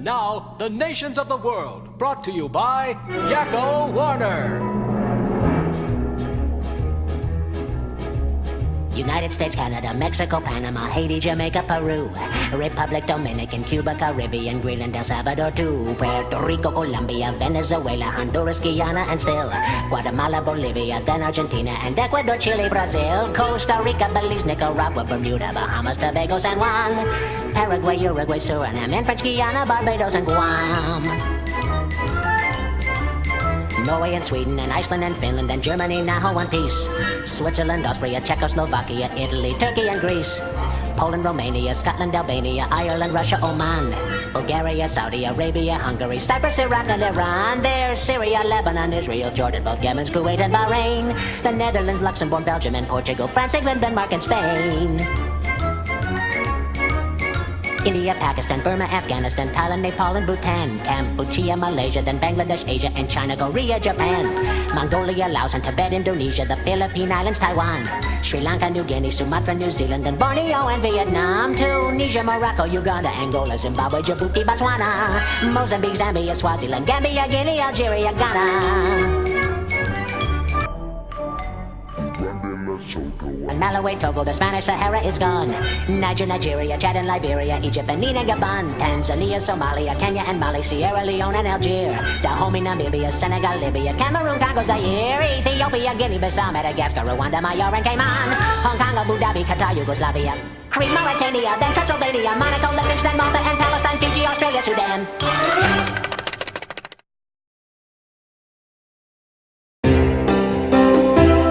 Now, the nations of the world, brought to you by Yakko Warner. United States, Canada, Mexico, Panama, Haiti, Jamaica, Peru, Republic Dominican, Cuba, Caribbean, Greenland, El Salvador too, Puerto Rico, Colombia, Venezuela, Honduras, Guyana, and still Guatemala, Bolivia, then Argentina, and Ecuador, Chile, Brazil, Costa Rica, Belize, Nicaragua, Bermuda, Bahamas, Tobago, San Juan, Paraguay, Uruguay, Suriname, and French Guiana, Barbados, and Guam. Norway and Sweden and Iceland and Finland and Germany now one piece. Switzerland, Austria, Czechoslovakia, Italy, Turkey and Greece. Poland, Romania, Scotland, Albania, Ireland, Russia, Oman. Bulgaria, Saudi Arabia, Hungary, Cyprus, Iraq and Iran. There's Syria, Lebanon, Israel, Jordan, both Yemen, Kuwait and Bahrain. The Netherlands, Luxembourg, Belgium and Portugal, France, England, Denmark and Spain. India, Pakistan, Burma, Afghanistan, Thailand, Nepal and Bhutan, Cambodia, Malaysia, then Bangladesh, Asia and China, Korea, Japan, Mongolia, Laos and Tibet, Indonesia, the Philippine Islands, Taiwan, Sri Lanka, New Guinea, Sumatra, New Zealand, then Borneo and Vietnam, Tunisia, Morocco, Uganda, Angola, Zimbabwe, Djibouti, Botswana, Mozambique, Zambia, Swaziland, Gambia, Guinea, Algeria, Ghana. And Malawi, Togo, the Spanish Sahara is gone. Niger, Nigeria, Chad and Liberia, Egypt, Benin and Gabon, Tanzania, Somalia, Kenya and Mali, Sierra Leone and Algeria, Dahomey, Namibia, Senegal, Libya, Cameroon, Congo, Zaire, Ethiopia, Guinea-Bissau, Madagascar, Rwanda, Myanmar and Cayman, Hong Kong, Abu Dhabi, Qatar, Yugoslavia, Crete, Mauritania, then Transylvania, Monaco, Liechtenstein, Malta and Palestine, Fiji, Australia, Sudan.